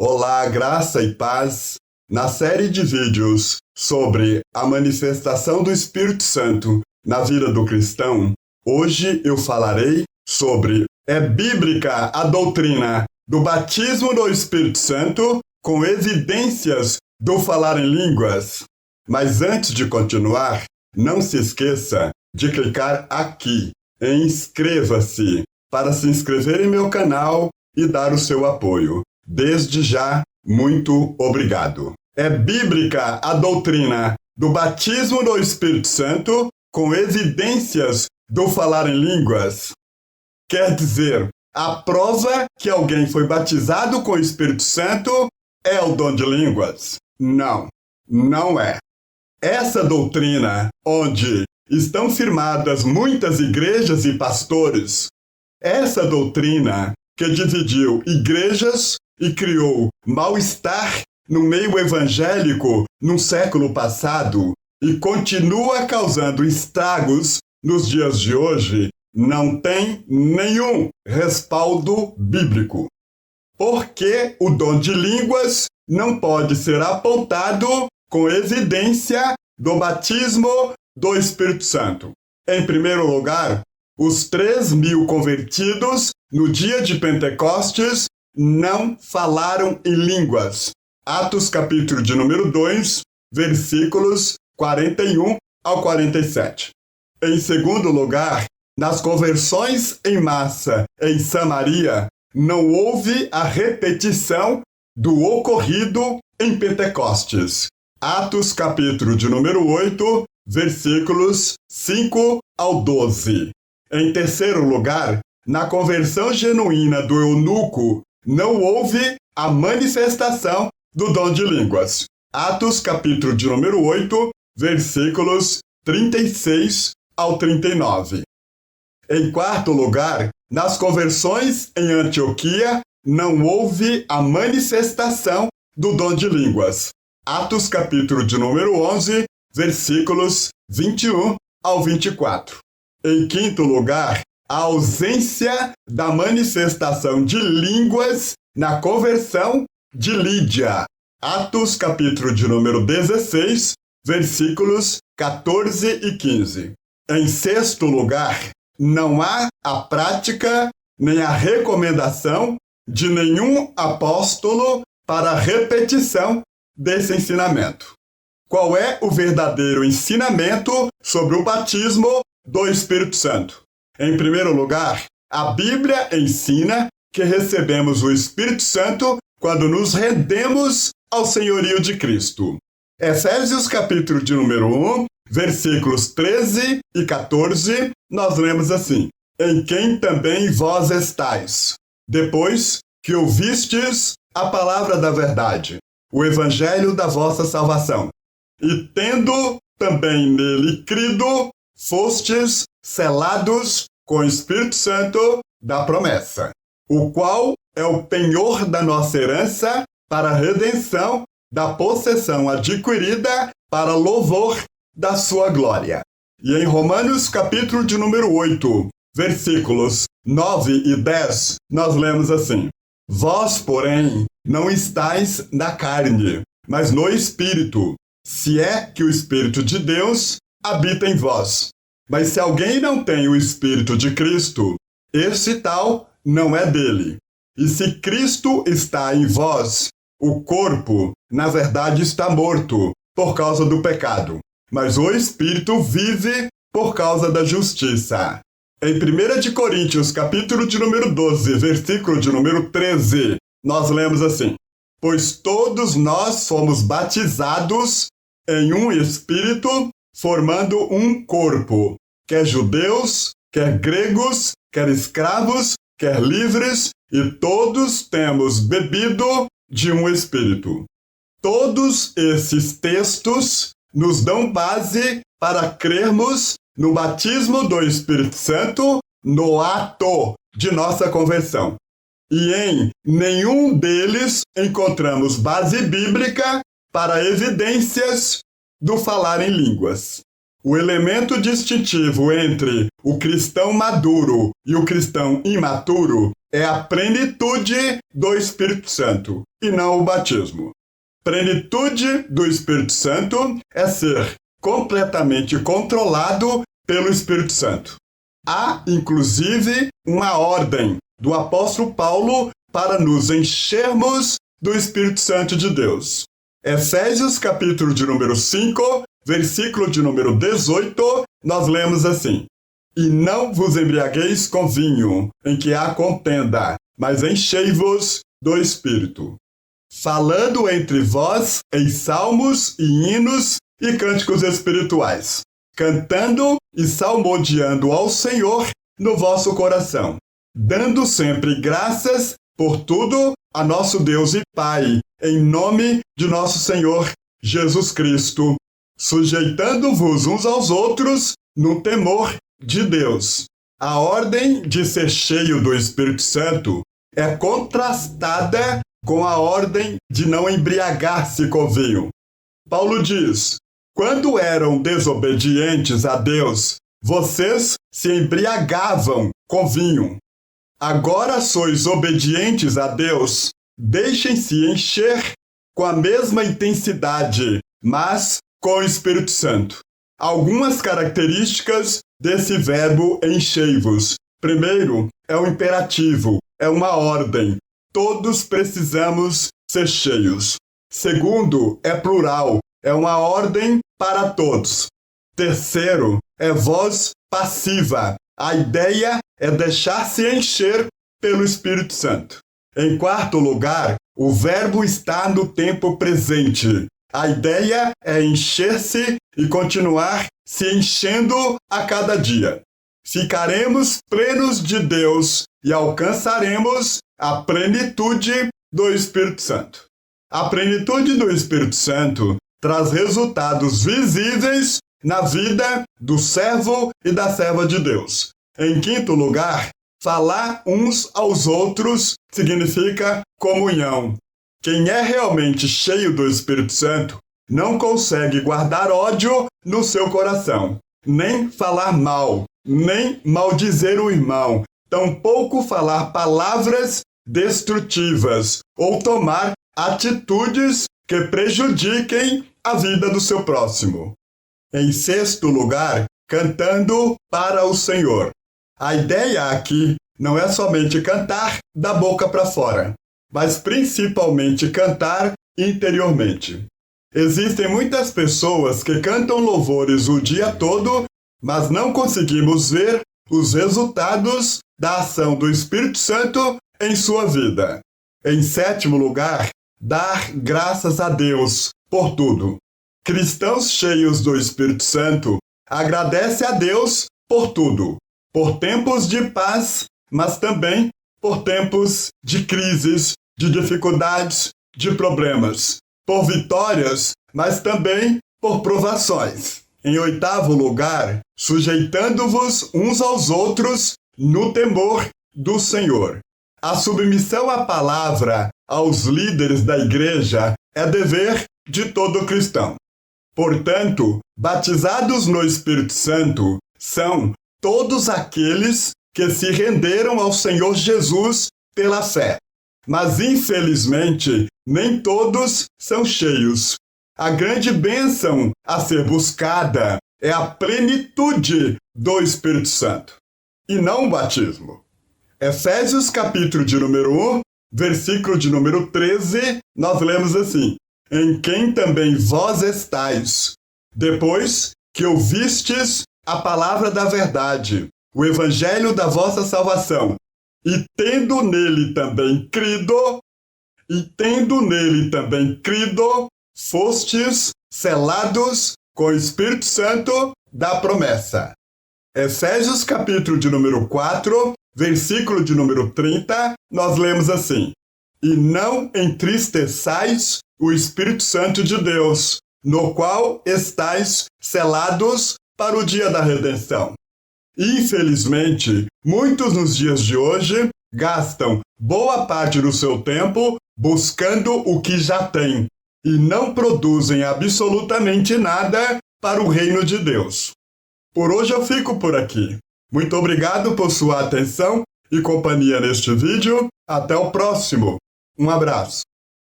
Olá, graça e paz. Na série de vídeos sobre a manifestação do Espírito Santo na vida do cristão, hoje eu falarei sobre é bíblica a doutrina do batismo do Espírito Santo com evidências do falar em línguas. Mas antes de continuar, não se esqueça de clicar aqui em inscreva-se para se inscrever em meu canal e dar o seu apoio. Desde já, muito obrigado. É bíblica a doutrina do batismo do Espírito Santo com evidências do falar em línguas. Quer dizer, a prova que alguém foi batizado com o Espírito Santo é o dom de línguas? Não, não é. Essa doutrina, onde estão firmadas muitas igrejas e pastores, essa doutrina que dividiu igrejas e criou mal-estar no meio evangélico no século passado e continua causando estragos nos dias de hoje, não tem nenhum respaldo bíblico. Porque o dom de línguas não pode ser apontado com evidência do batismo do Espírito Santo. Em primeiro lugar, os 3.000 convertidos no dia de Pentecostes não falaram em línguas. Atos capítulo de número 2, versículos 41 ao 47. Em segundo lugar, nas conversões em massa em Samaria, não houve a repetição do ocorrido em Pentecostes. Atos capítulo de número 8, versículos 5 ao 12. Em terceiro lugar, na conversão genuína do eunuco, não houve a manifestação do dom de línguas. Atos capítulo de número 8, versículos 36 ao 39. Em quarto lugar, nas conversões em Antioquia, não houve a manifestação do dom de línguas. Atos capítulo de número 11, versículos 21 ao 24. Em quinto lugar, a ausência da manifestação de línguas na conversão de Lídia. Atos capítulo de número 16, versículos 14 e 15. Em sexto lugar, não há a prática nem a recomendação de nenhum apóstolo para a repetição desse ensinamento. Qual é o verdadeiro ensinamento sobre o batismo do Espírito Santo? Em primeiro lugar, a Bíblia ensina que recebemos o Espírito Santo quando nos rendemos ao senhorio de Cristo. Efésios capítulo de número 1, versículos 13 e 14, nós lemos assim: em quem também vós estáis, depois que ouvistes a palavra da verdade, o evangelho da vossa salvação, e tendo também nele crido, fostes selados com o Espírito Santo da promessa, o qual é o penhor da nossa herança para a redenção da possessão adquirida para louvor da sua glória. E em Romanos capítulo de número 8, versículos 9 e 10, nós lemos assim: vós, porém, não estáis na carne, mas no Espírito, se é que o Espírito de Deus habita em vós. Mas se alguém não tem o Espírito de Cristo, esse tal não é dele. E se Cristo está em vós, o corpo, na verdade, está morto por causa do pecado, mas o Espírito vive por causa da justiça. Em 1 de Coríntios, capítulo de número 12, versículo de número 13, nós lemos assim: pois todos nós fomos batizados em um Espírito, formando um corpo, quer judeus, quer gregos, quer escravos, quer livres, e todos temos bebido de um Espírito. Todos esses textos nos dão base para crermos no batismo do Espírito Santo no ato de nossa conversão. E em nenhum deles encontramos base bíblica para evidências do falar em línguas. O elemento distintivo entre o cristão maduro e o cristão imaturo é a plenitude do Espírito Santo, e não o batismo. Plenitude do Espírito Santo é ser completamente controlado pelo Espírito Santo. Há, inclusive, uma ordem do apóstolo Paulo para nos enchermos do Espírito Santo de Deus. Efésios, capítulo de número 5, versículo de número 18, nós lemos assim: E não vos embriagueis com vinho, em que há contenda, mas enchei-vos do Espírito, falando entre vós em salmos e hinos e cânticos espirituais, cantando e salmodiando ao Senhor no vosso coração, dando sempre graças por tudo a nosso Deus e Pai, em nome de nosso Senhor Jesus Cristo, sujeitando-vos uns aos outros no temor de Deus. A ordem de ser cheio do Espírito Santo é contrastada com a ordem de não embriagar-se com vinho. Paulo diz: quando eram desobedientes a Deus, vocês se embriagavam com vinho. Agora sois obedientes a Deus, deixem-se encher com a mesma intensidade, mas com o Espírito Santo. Algumas características desse verbo enchei-vos. Primeiro, é um imperativo, é uma ordem. Todos precisamos ser cheios. Segundo, é plural, é uma ordem para todos. Terceiro, é voz passiva. A ideia é deixar-se encher pelo Espírito Santo. Em quarto lugar, o verbo está no tempo presente. A ideia é encher-se e continuar se enchendo a cada dia. Ficaremos plenos de Deus e alcançaremos a plenitude do Espírito Santo. A plenitude do Espírito Santo traz resultados visíveis na vida do servo e da serva de Deus. Em quinto lugar, falar uns aos outros significa comunhão. Quem é realmente cheio do Espírito Santo não consegue guardar ódio no seu coração, nem falar mal, nem maldizer o irmão, tampouco falar palavras destrutivas ou tomar atitudes que prejudiquem a vida do seu próximo. Em sexto lugar, cantando para o Senhor. A ideia aqui não é somente cantar da boca para fora, mas principalmente cantar interiormente. Existem muitas pessoas que cantam louvores o dia todo, mas não conseguimos ver os resultados da ação do Espírito Santo em sua vida. Em sétimo lugar, dar graças a Deus por tudo. Cristãos cheios do Espírito Santo agradecem a Deus por tudo, por tempos de paz, mas também por tempos de crises, de dificuldades, de problemas, por vitórias, mas também por provações. Em oitavo lugar, sujeitando-vos uns aos outros no temor do Senhor. A submissão à palavra aos líderes da igreja é dever de todo cristão. Portanto, batizados no Espírito Santo são todos aqueles que se renderam ao Senhor Jesus pela fé. Mas, infelizmente, nem todos são cheios. A grande bênção a ser buscada é a plenitude do Espírito Santo, e não o batismo. Efésios, capítulo de número 1, versículo de número 13, nós lemos assim: em quem também vós estáis, depois que ouvistes a palavra da verdade, o evangelho da vossa salvação, e tendo nele também crido, fostes selados com o Espírito Santo da promessa. Efésios, capítulo de número 4, versículo de número 30, nós lemos assim: e não entristeçais o Espírito Santo de Deus, no qual estáis selados para o dia da redenção. Infelizmente, muitos nos dias de hoje gastam boa parte do seu tempo buscando o que já têm e não produzem absolutamente nada para o reino de Deus. Por hoje eu fico por aqui. Muito obrigado por sua atenção e companhia neste vídeo. Até o próximo. Um abraço.